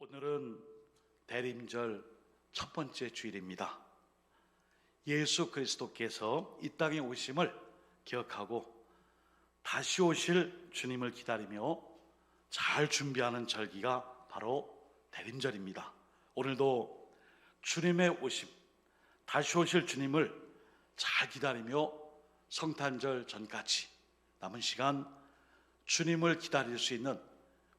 오늘은 대림절 첫 번째 주일입니다. 예수 그리스도께서 이 땅에 오심을 기억하고 다시 오실 주님을 기다리며 잘 준비하는 절기가 바로 대림절입니다. 오늘도 주님의 오심, 다시 오실 주님을 잘 기다리며 성탄절 전까지 남은 시간 주님을 기다릴 수 있는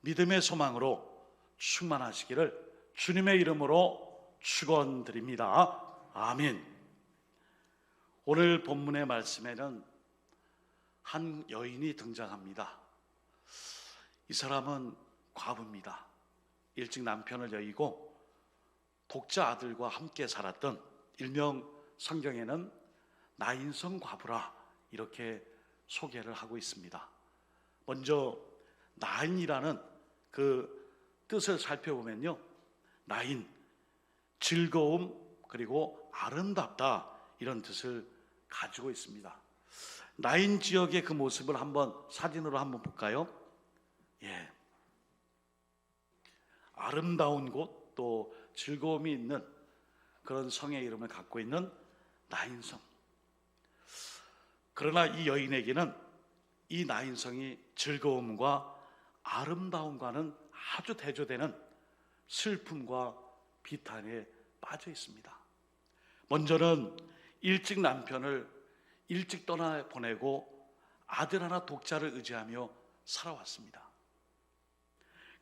믿음의 소망으로 충만하시기를 주님의 이름으로 축원드립니다. 아멘. 오늘 본문의 말씀에는 한 여인이 등장합니다. 이 사람은 과부입니다. 일찍 남편을 여의고 독자 아들과 함께 살았던, 일명 성경에는 나인성 과부라 이렇게 소개를 하고 있습니다. 먼저 나인이라는 그 뜻을 살펴보면요, 나인, 즐거움 그리고 아름답다 이런 뜻을 가지고 있습니다. 나인 지역의 그 모습을 한번 사진으로 한번 볼까요? 예, 아름다운 곳, 또 즐거움이 있는 그런 성의 이름을 갖고 있는 나인성. 그러나 이 여인에게는 이 나인성이 즐거움과 아름다움과는 아주 대조되는 슬픔과 비탄에 빠져 있습니다. 먼저는 일찍 남편을 일찍 떠나 보내고 아들 하나 독자를 의지하며 살아왔습니다.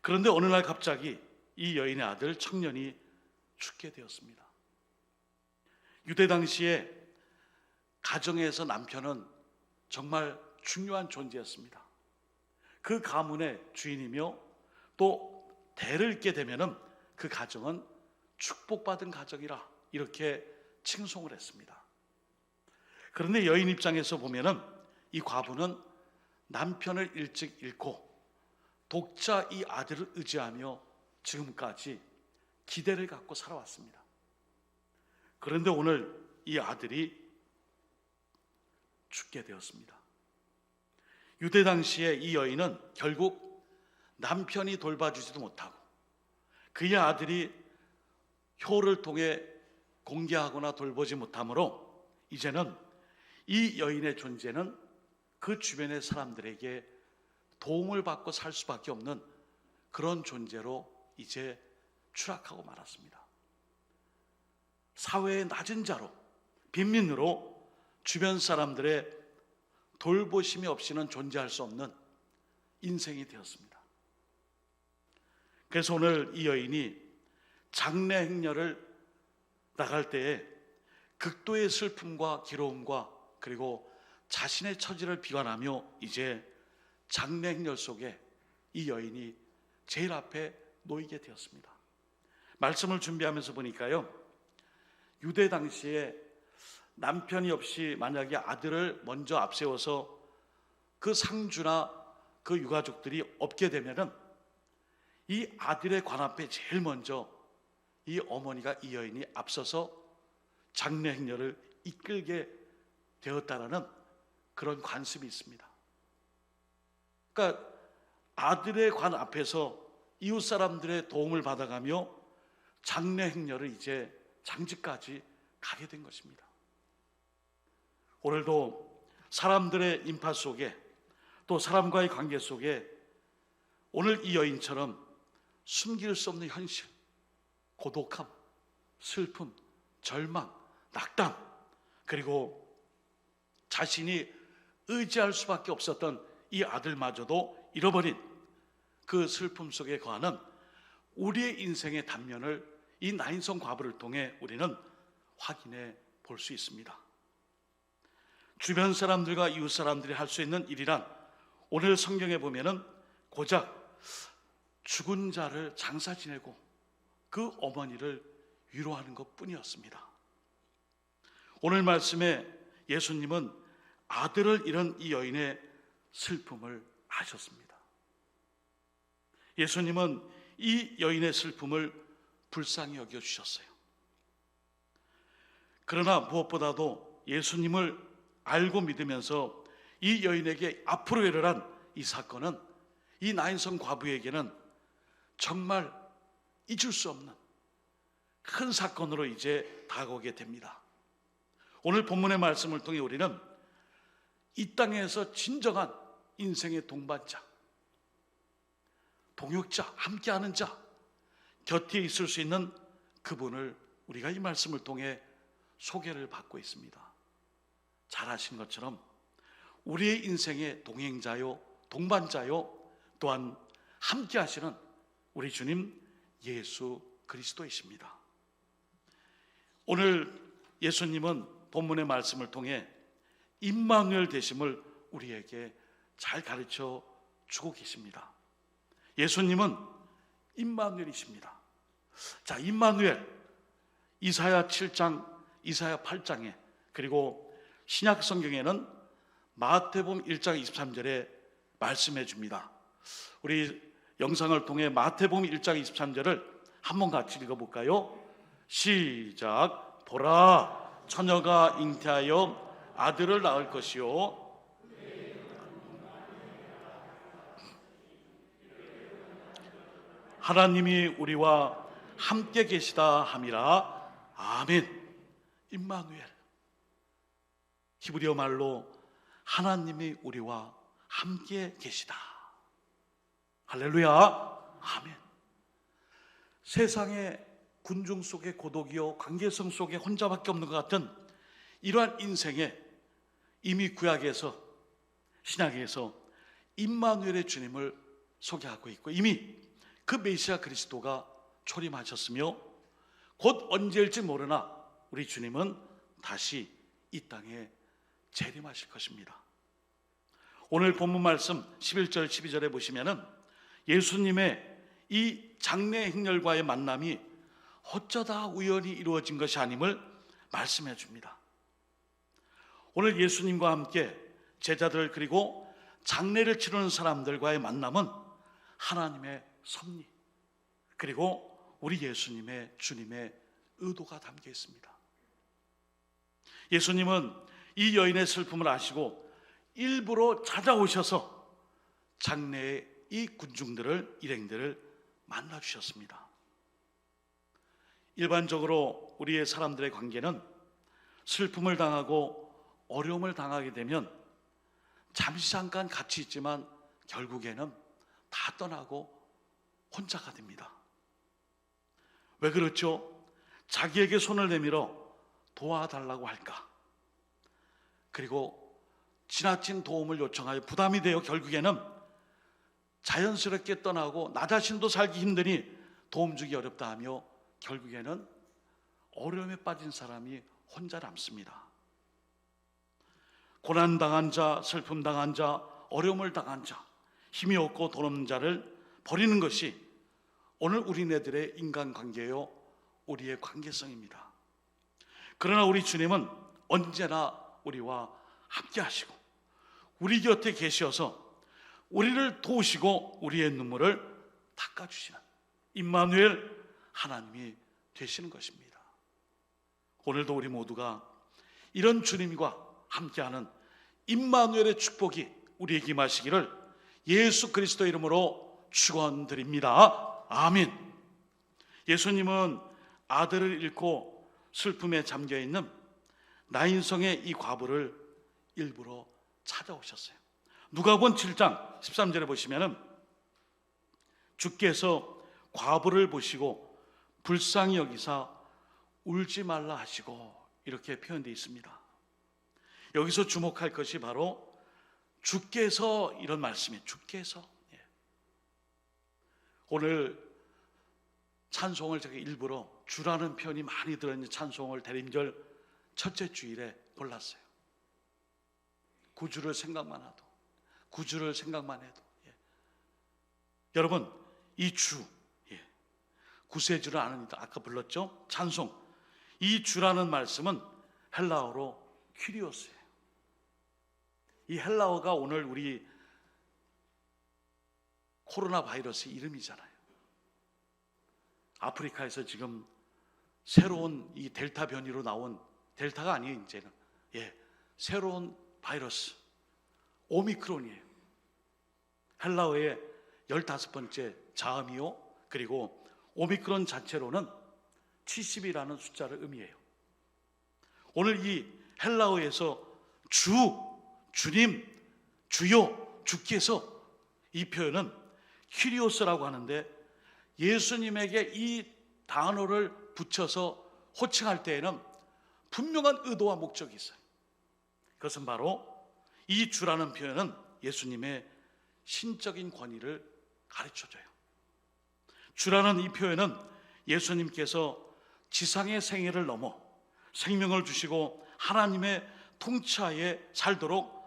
그런데 어느 날 갑자기 이 여인의 아들 청년이 죽게 되었습니다. 유대 당시에 가정에서 남편은 정말 중요한 존재였습니다. 그 가문의 주인이며 또 대를 잇게 되면은 그 가정은 축복받은 가정이라 이렇게 칭송을 했습니다. 그런데 여인 입장에서 보면은 이 과부는 남편을 일찍 잃고 독자 이 아들을 의지하며 지금까지 기대를 갖고 살아왔습니다. 그런데 오늘 이 아들이 죽게 되었습니다. 유대 당시에 이 여인은 결국 남편이 돌봐주지도 못하고 그의 아들이 효를 통해 공개하거나 돌보지 못하므로 이제는 이 여인의 존재는 그 주변의 사람들에게 도움을 받고 살 수밖에 없는 그런 존재로 이제 추락하고 말았습니다. 사회의 낮은 자로, 빈민으로 주변 사람들의 돌보심이 없이는 존재할 수 없는 인생이 되었습니다. 그래서 오늘 이 여인이 장례 행렬을 나갈 때에 극도의 슬픔과 기로움과 그리고 자신의 처지를 비관하며 이제 장례 행렬 속에 이 여인이 제일 앞에 놓이게 되었습니다. 말씀을 준비하면서 보니까요, 유대 당시에 남편이 없이 만약에 아들을 먼저 앞세워서 그 상주나 그 유가족들이 없게 되면은 이 아들의 관 앞에 제일 먼저 이 어머니가, 이 여인이 앞서서 장례 행렬을 이끌게 되었다라는 그런 관습이 있습니다. 그러니까 아들의 관 앞에서 이웃 사람들의 도움을 받아가며 장례 행렬을 이제 장지까지 가게 된 것입니다. 오늘도 사람들의 인파 속에 또 사람과의 관계 속에 오늘 이 여인처럼 숨길 수 없는 현실, 고독함, 슬픔, 절망, 낙담, 그리고 자신이 의지할 수밖에 없었던 이 아들마저도 잃어버린 그 슬픔 속에 거하는 우리의 인생의 단면을 이 나인성 과부를 통해 우리는 확인해 볼 수 있습니다. 주변 사람들과 이웃 사람들이 할 수 있는 일이란 오늘 성경에 보면은 고작 죽은 자를 장사 지내고 그 어머니를 위로하는 것 뿐이었습니다. 오늘 말씀에 예수님은 아들을 잃은 이 여인의 슬픔을 아셨습니다. 예수님은 이 여인의 슬픔을 불쌍히 여겨주셨어요. 그러나 무엇보다도 예수님을 알고 믿으면서 이 여인에게 앞으로 일어난 이 사건은 이 나인성 과부에게는 정말 잊을 수 없는 큰 사건으로 이제 다가오게 됩니다. 오늘 본문의 말씀을 통해 우리는 이 땅에서 진정한 인생의 동반자, 동역자, 함께하는 자, 곁에 있을 수 있는 그분을 우리가 이 말씀을 통해 소개를 받고 있습니다. 잘 아신 것처럼 우리의 인생의 동행자요, 동반자요, 또한 함께 하시는 우리 주님 예수 그리스도이십니다. 오늘 예수님은 본문의 말씀을 통해 임마누엘 되심을 우리에게 잘 가르쳐 주고 계십니다. 예수님은 임마누엘이십니다. 자, 임마누엘, 이사야 7장, 이사야 8장에, 그리고 신약 성경에는 마태복음 1장 23절에 말씀해 줍니다. 우리 영상을 통해 마태복음 1장 23절을 한번 같이 읽어볼까요? 시작. 보라, 처녀가 잉태하여 아들을 낳을 것이요, 하나님이 우리와 함께 계시다 함이라. 아멘. 임마누엘, 히브리어 말로 하나님이 우리와 함께 계시다. 할렐루야. 아멘. 세상의 군중 속의 고독이요, 관계성 속에 혼자밖에 없는 것 같은 이러한 인생에 이미 구약에서, 신약에서 임마누엘의 주님을 소개하고 있고, 이미 그 메시아 그리스도가 초림하셨으며 곧 언제일지 모르나 우리 주님은 다시 이 땅에 재림하실 것입니다. 오늘 본문 말씀 11절 12절에 보시면은 예수님의 이 장래 행렬과의 만남이 어쩌다 우연히 이루어진 것이 아님을 말씀해 줍니다. 오늘 예수님과 함께 제자들, 그리고 장례를 치르는 사람들과의 만남은 하나님의 섭리, 그리고 우리 예수님의, 주님의 의도가 담겨 있습니다. 예수님은 이 여인의 슬픔을 아시고 일부러 찾아오셔서 장례의 이 군중들을, 일행들을 만나주셨습니다. 일반적으로 우리의 사람들의 관계는 슬픔을 당하고 어려움을 당하게 되면 잠시 잠깐 같이 있지만 결국에는 다 떠나고 혼자가 됩니다. 왜 그렇죠? 자기에게 손을 내밀어 도와달라고 할까? 그리고 지나친 도움을 요청하여 부담이 되어 결국에는 자연스럽게 떠나고 나 자신도 살기 힘드니 도움 주기 어렵다 하며 결국에는 어려움에 빠진 사람이 혼자 남습니다. 고난당한 자, 슬픔 당한 자, 어려움을 당한 자, 힘이 없고 돈 없는 자를 버리는 것이 오늘 우리네들의 인간관계요, 우리의 관계성입니다. 그러나 우리 주님은 언제나 우리와 함께 하시고 우리 곁에 계셔서 우리를 도우시고 우리의 눈물을 닦아주시는 임마누엘 하나님이 되시는 것입니다. 오늘도 우리 모두가 이런 주님과 함께하는 임마누엘의 축복이 우리에게 임하시기를 예수 그리스도 이름으로 축원드립니다. 아멘. 예수님은 아들을 잃고 슬픔에 잠겨있는 나인성의 이 과부를 일부러 찾아오셨어요. 누가복음 7장 13절에 보시면은 주께서 과부를 보시고 불쌍히 여기사 울지 말라 하시고 이렇게 표현되어 있습니다. 여기서 주목할 것이 바로 주께서, 이런 말씀이에요. 주께서. 오늘 찬송을 제가 일부러 주라는 표현이 많이 들어있는 찬송을 대림절 첫째 주일에 골랐어요. 구주를 생각만 해도, 구주를 생각만 해도. 여러분, 이 주, 구세주를 아는 이들, 아까 불렀죠? 찬송. 이 주라는 말씀은 헬라어로 퀴리오스예요. 이 헬라어가 오늘 우리 코로나 바이러스 이름이잖아요. 아프리카에서 지금 새로운 이 델타 변이로 나온, 델타가 아니에요 이제는, 새로운 바이러스 오미크론이에요. 헬라어의 15번째 자음이요, 그리고 오미크론 자체로는 70이라는 숫자를 의미해요. 오늘 이 헬라어에서 주, 주님, 주요, 주께서 이 표현은 키리오스라고 하는데 예수님에게 이 단어를 붙여서 호칭할 때에는 분명한 의도와 목적이 있어요. 그것은 바로 이 주라는 표현은 예수님의 신적인 권위를 가르쳐줘요. 주라는 이 표현은 예수님께서 지상의 생애를 넘어 생명을 주시고 하나님의 통치하에 살도록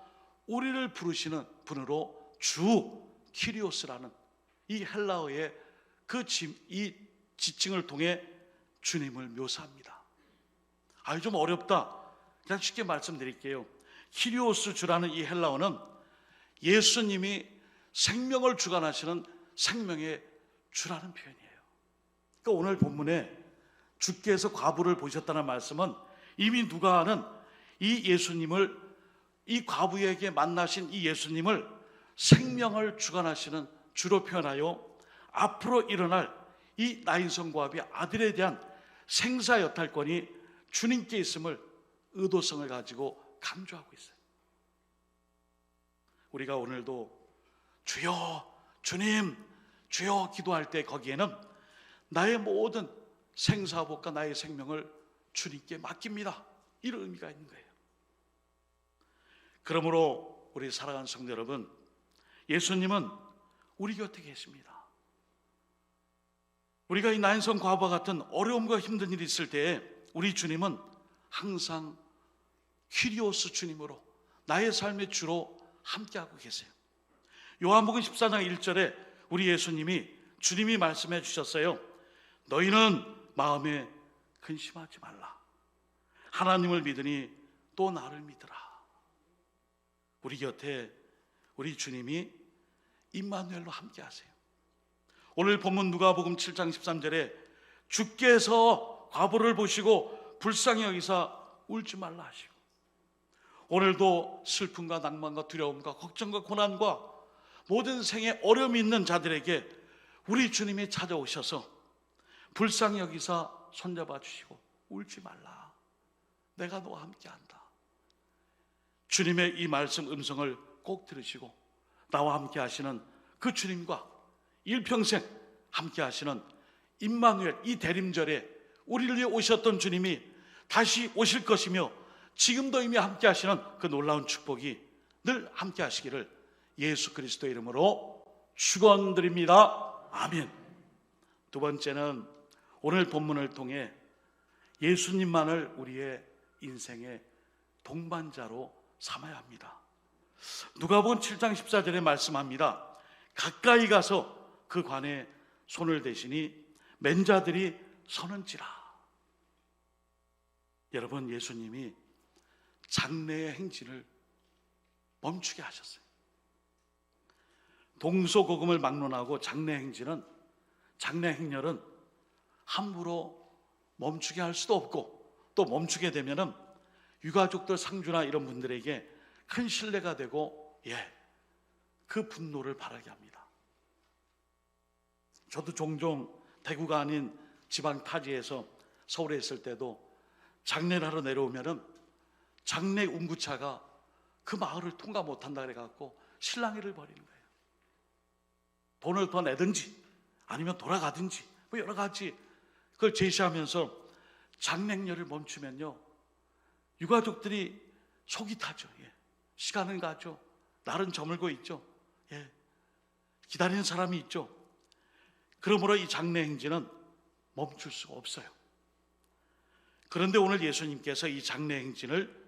우리를 부르시는 분으로 주 키리오스라는 이 헬라어의 이 지칭을 통해 주님을 묘사합니다. 좀 어렵다. 그냥 쉽게 말씀드릴게요. 키리오스 주라는 이 헬라어는 예수님이 생명을 주관하시는 생명의 주라는 표현이에요. 그러니까 오늘 본문에 주께서 과부를 보셨다는 말씀은 이미 누가는 이 예수님을, 이 과부에게 만나신 이 예수님을 생명을 주관하시는 주로 표현하여 앞으로 일어날 이 나인성 과부의 아들에 대한 생사 여탈권이 주님께 있음을 의도성을 가지고 강조하고 있어요. 우리가 오늘도 주여, 주님, 주여 기도할 때 거기에는 나의 모든 생사복과 나의 생명을 주님께 맡깁니다, 이런 의미가 있는 거예요. 그러므로 우리 사랑하는 성도 여러분, 예수님은 우리 곁에 계십니다. 우리가 이 나인성 과부와 같은 어려움과 힘든 일이 있을 때에 우리 주님은 항상 키리오스 주님으로 나의 삶의 주로 함께하고 계세요. 요한복음 14장 1절에 우리 예수님이, 주님이 말씀해 주셨어요. 너희는 마음에 근심하지 말라. 하나님을 믿으니 또 나를 믿으라. 우리 곁에 우리 주님이 임마누엘로 함께하세요. 오늘 본문 누가복음 7장 13절에 주께서 과부를 보시고 불쌍히 여기사 울지 말라 하시고, 오늘도 슬픔과 낭만과 두려움과 걱정과 고난과 모든 생에 어려움이 있는 자들에게 우리 주님이 찾아오셔서 불쌍히 여기사 손잡아 주시고 울지 말라, 내가 너와 함께한다. 주님의 이 말씀 음성을 꼭 들으시고 나와 함께 하시는 그 주님과 일평생 함께 하시는 임마누엘, 이 대림절에 우리를 위해 오셨던 주님이 다시 오실 것이며 지금도 이미 함께 하시는 그 놀라운 축복이 늘 함께 하시기를 예수 그리스도의 이름으로 축원드립니다. 아멘. 두 번째는 오늘 본문을 통해 예수님만을 우리의 인생의 동반자로 삼아야 합니다. 누가복음 7장 14절에 말씀합니다. 가까이 가서 그 관에 손을 대시니 맨자들이 서는지라. 여러분, 예수님이 장래의 행진을 멈추게 하셨어요. 동서고금을 막론하고 장래 행진은, 장래 행렬은 함부로 멈추게 할 수도 없고, 또 멈추게 되면은 유가족들, 상주나 이런 분들에게 큰 신뢰가 되고 그 분노를 바라게 합니다. 저도 종종 대구가 아닌 지방 타지에서 서울에 있을 때도 장례를 하러 내려오면은 장례 운구차가 그 마을을 통과 못한다 그래갖고 실랑이를 벌이는 거예요. 돈을 더 내든지 아니면 돌아가든지 뭐 여러 가지 그걸 제시하면서 장례행렬을 멈추면요, 유가족들이 속이 타죠. 시간은 가죠. 날은 저물고 있죠. 기다리는 사람이 있죠. 그러므로 이 장례 행진은 멈출 수가 없어요. 그런데 오늘 예수님께서 이 장례 행진을,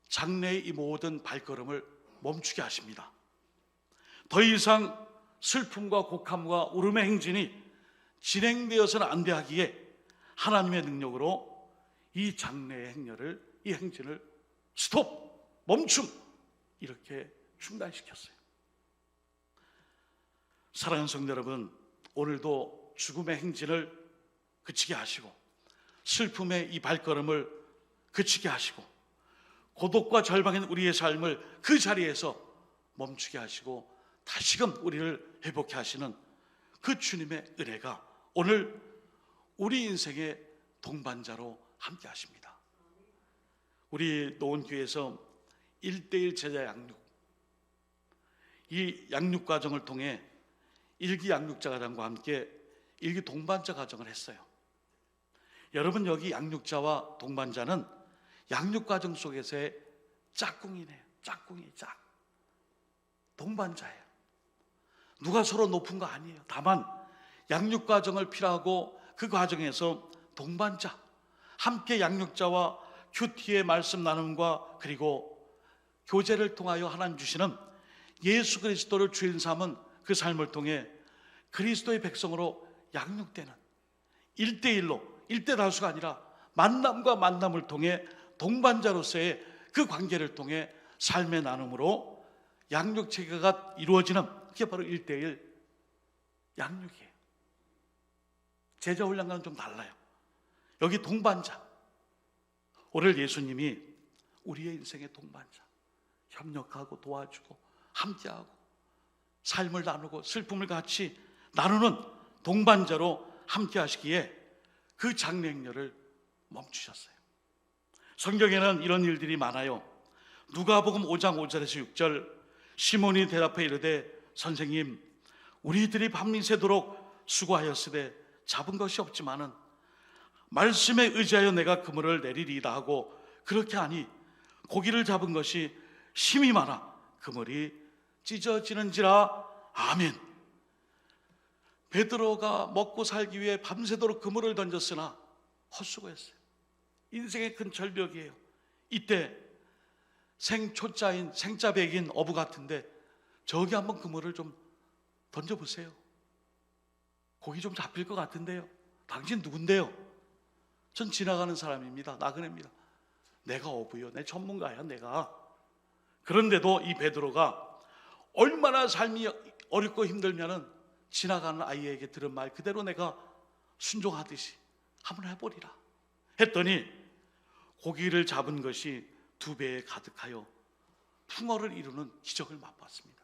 장례의 이 모든 발걸음을 멈추게 하십니다. 더 이상 슬픔과 곡함과 울음의 행진이 진행되어서는 안 돼 하기에 하나님의 능력으로 이 장례의 행렬을, 이 행진을 스톱, 멈춤, 이렇게 중단시켰어요. 사랑하는 성도 여러분, 오늘도 죽음의 행진을 그치게 하시고 슬픔의 이 발걸음을 그치게 하시고 고독과 절망인 우리의 삶을 그 자리에서 멈추게 하시고 다시금 우리를 회복케 하시는 그 주님의 은혜가 오늘 우리 인생의 동반자로 함께 하십니다. 우리 노원교회에서 1:1 제자 양육, 이 양육 과정을 통해 일기 양육자 과정과 함께 일기 동반자 과정을 했어요. 여러분, 여기 양육자와 동반자는 양육 과정 속에서의 짝꿍이네요. 짝꿍이 짝. 동반자예요. 누가 서로 높은 거 아니에요. 다만 양육 과정을 필요하고 그 과정에서 동반자, 함께 양육자와 큐티의 말씀 나눔과 그리고 교제를 통하여 하나님 주시는 예수 그리스도를 주인 삼은 그 삶을 통해 그리스도의 백성으로 양육되는 1:1로 1:다수가 아니라 만남과 만남을 통해 동반자로서의 그 관계를 통해 삶의 나눔으로 양육 체계가 이루어지는, 그게 바로 1:1 양육이에요. 제자 훈련과는 좀 달라요. 여기 동반자, 오늘 예수님이 우리의 인생의 동반자, 협력하고 도와주고 함께하고 삶을 나누고 슬픔을 같이 나누는 동반자로 함께 하시기에 그 장래행렬을 멈추셨어요. 성경에는 이런 일들이 많아요. 누가복음 5장 5절에서 6절, 시몬이 대답해 이르되 선생님, 우리들이 밤새도록 수고하였으되 잡은 것이 없지만은 말씀에 의지하여 내가 그물을 내리리이다 하고 그렇게 하니 고기를 잡은 것이 심이 많아 그물이 찢어지는지라. 아멘. 베드로가 먹고 살기 위해 밤새도록 그물을 던졌으나 헛수고했어요. 인생의 큰 절벽이에요. 이때 생초자인 생자백인 어부 같은데 저기 한번 그물을 좀 던져보세요. 고기 좀 잡힐 것 같은데요. 당신 누군데요? 전 지나가는 사람입니다. 나그네입니다. 내가 어부요, 내 전문가야 내가. 그런데도 이 베드로가 얼마나 삶이 어렵고 힘들면은 지나가는 아이에게 들은 말 그대로 내가 순종하듯이 한번 해보리라 했더니 고기를 잡은 것이 2배에 가득하여 풍어를 이루는 기적을 맛봤습니다.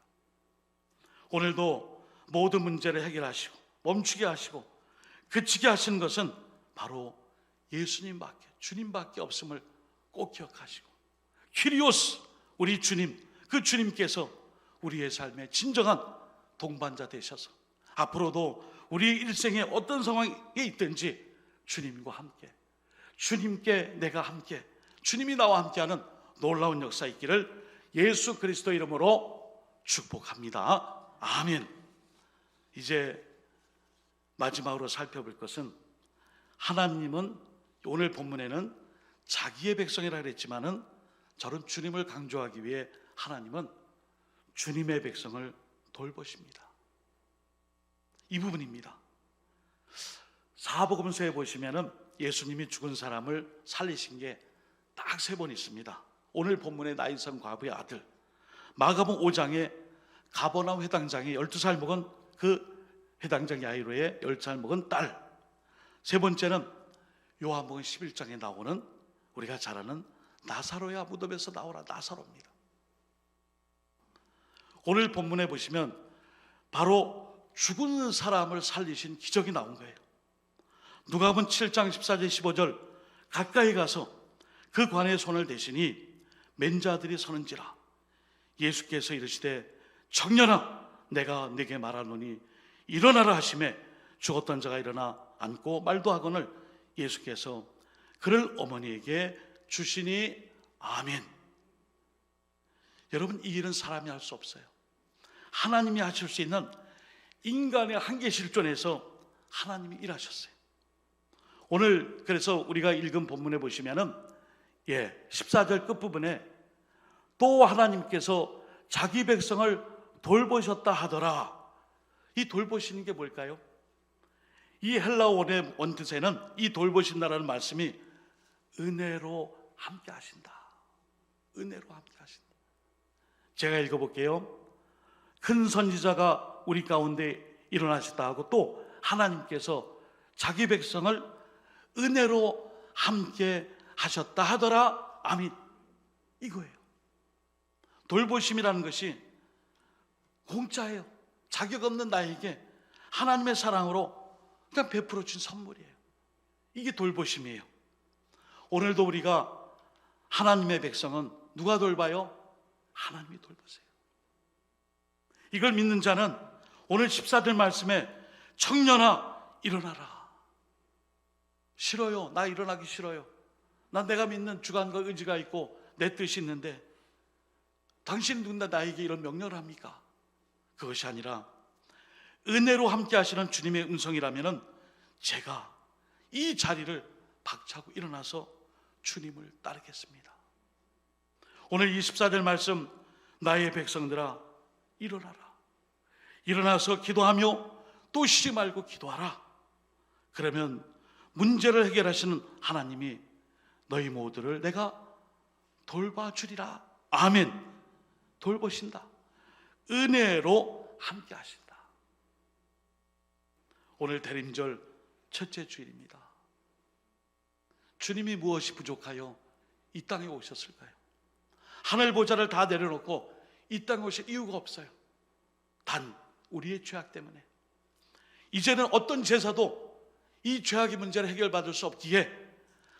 오늘도 모든 문제를 해결하시고 멈추게 하시고 그치게 하시는 것은 바로 예수님밖에, 주님밖에 없음을 꼭 기억하시고, 퀴리오스, 우리 주님, 그 주님께서 우리의 삶의 진정한 동반자 되셔서 앞으로도 우리 일생에 어떤 상황에 있든지 주님과 함께, 주님께 내가 함께, 주님이 나와 함께하는 놀라운 역사 있기를 예수 그리스도 이름으로 축복합니다. 아멘. 이제 마지막으로 살펴볼 것은, 하나님은 오늘 본문에는 자기의 백성이라 그랬지만은 저는 주님을 강조하기 위해 하나님은 주님의 백성을 돌보십니다. 이 부분입니다. 사복음서에 보시면은 예수님이 죽은 사람을 살리신 게 딱 3번 있습니다. 오늘 본문의 나인성 과부의 아들, 마가복음 5장에 가버나움 회당장의 12살 먹은 그 회당장 야이로의 10살 먹은 딸, 3번째는 요한복음 11장에 나오는 우리가 잘 아는 나사로야 무덤에서 나오라 나사로입니다. 오늘 본문에 보시면 바로 죽은 사람을 살리신 기적이 나온 거예요. 누가복음 7장 14절 15절, 가까이 가서 그 관에 손을 대시니 맨자들이 서는지라. 예수께서 이르시되 청년아, 내가 네게 말하노니 일어나라 하시매 죽었던 자가 일어나 앉고 말도 하거늘 예수께서 그를 어머니에게 주시니. 아멘. 여러분, 이 일은 사람이 할 수 없어요. 하나님이 하실 수 있는 인간의 한계 실존에서 하나님이 일하셨어요. 오늘 그래서 우리가 읽은 본문에 보시면은 14절 끝부분에 또 하나님께서 자기 백성을 돌보셨다 하더라. 이 돌보시는 게 뭘까요? 이 헬라어의 원뜻에는 이 돌보신다라는 말씀이 은혜로 함께 하신다, 은혜로 함께 하신다. 제가 읽어볼게요. 큰 선지자가 우리 가운데 일어나셨다 하고 또 하나님께서 자기 백성을 은혜로 함께 하셨다 하더라. 아멘. 이거예요. 돌보심이라는 것이 공짜예요. 자격 없는 나에게 하나님의 사랑으로 그냥 베풀어 준 선물이에요. 이게 돌보심이에요. 오늘도 우리가 하나님의 백성은 누가 돌봐요? 하나님이 돌보세요. 이걸 믿는 자는 오늘 14절 말씀에 청년아 일어나라. 싫어요. 나 일어나기 싫어요. 난 내가 믿는 주관과 의지가 있고 내 뜻이 있는데 당신 누군가 나에게 이런 명령을 합니까? 그것이 아니라 은혜로 함께 하시는 주님의 음성이라면 제가 이 자리를 박차고 일어나서 주님을 따르겠습니다. 오늘 24절 말씀, 나의 백성들아 일어나라. 일어나서 기도하며 또 쉬지 말고 기도하라. 그러면 문제를 해결하시는 하나님이 너희 모두를 내가 돌봐주리라. 아멘. 돌보신다. 은혜로 함께 하신다. 오늘 대림절 첫째 주일입니다. 주님이 무엇이 부족하여 이 땅에 오셨을까요? 하늘 보좌를 다 내려놓고 이 땅에 오실 이유가 없어요. 단 우리의 죄악 때문에. 이제는 어떤 제사도 이 죄악의 문제를 해결받을 수 없기에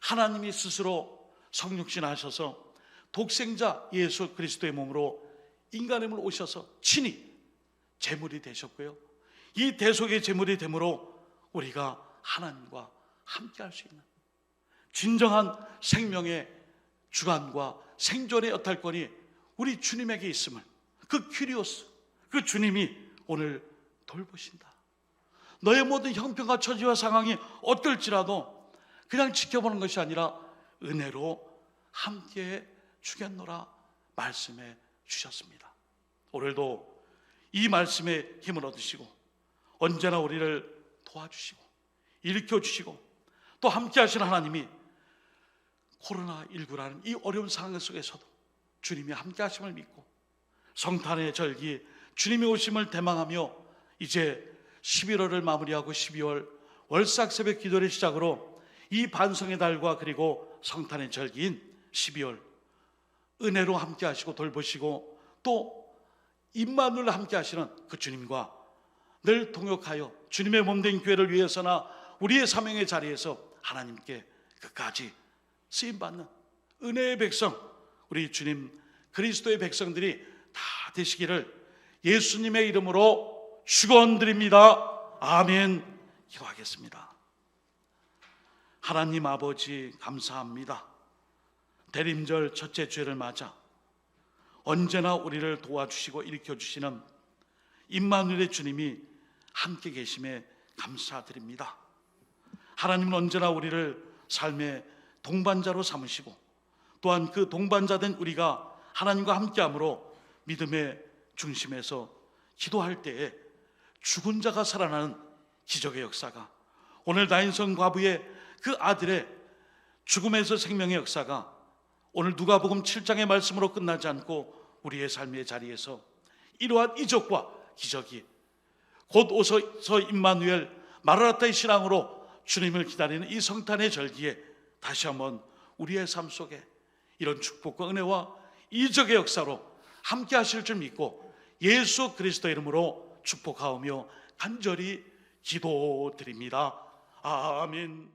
하나님이 스스로 성육신하셔서 독생자 예수 그리스도의 몸으로 인간의 몸으로 오셔서 친히 제물이 되셨고요, 이 대속의 제물이 됨으로 우리가 하나님과 함께 할 수 있는 진정한 생명의 주관과 생존의 여탈권이 우리 주님에게 있음을, 그 큐리오스, 그 주님이 오늘 돌보신다. 너의 모든 형편과 처지와 상황이 어떨지라도 그냥 지켜보는 것이 아니라 은혜로 함께 주겠노라 말씀해 주셨습니다. 오늘도 이 말씀에 힘을 얻으시고 언제나 우리를 도와주시고 일으켜주시고 또 함께 하시는 하나님이 코로나19라는 이 어려운 상황 속에서도 주님이 함께 하심을 믿고 성탄의 절기 주님이 오심을 대망하며 이제 11월을 마무리하고 12월 월삭 새벽 기도를 시작으로 이 반성의 달과 그리고 성탄의 절기인 12월 은혜로 함께 하시고 돌보시고 또 임마누엘 함께 하시는 그 주님과 늘 동역하여 주님의 몸된 교회를 위해서나 우리의 사명의 자리에서 하나님께 끝까지 쓰임받는 은혜의 백성, 우리 주님 그리스도의 백성들이 다 되시기를 예수님의 이름으로 축원드립니다. 아멘. 기도하겠습니다. 하나님 아버지 감사합니다. 대림절 첫째 주일을 맞아 언제나 우리를 도와주시고 일으켜주시는 임마누엘의 주님이 함께 계심에 감사드립니다. 하나님은 언제나 우리를 삶의 동반자로 삼으시고 또한 그 동반자된 우리가 하나님과 함께함으로 믿음의 중심에서 기도할 때에 죽은 자가 살아나는 기적의 역사가, 오늘 나인성 과부의 그 아들의 죽음에서 생명의 역사가 오늘 누가복음 7장의 말씀으로 끝나지 않고 우리의 삶의 자리에서 이러한 이적과 기적이 곧 오셔서 임마누엘 마라나타의 신앙으로 주님을 기다리는 이 성탄의 절기에 다시 한번 우리의 삶 속에 이런 축복과 은혜와 이적의 역사로 함께 하실 줄 믿고 예수 그리스도 이름으로 축복하오며 간절히 기도드립니다. 아멘.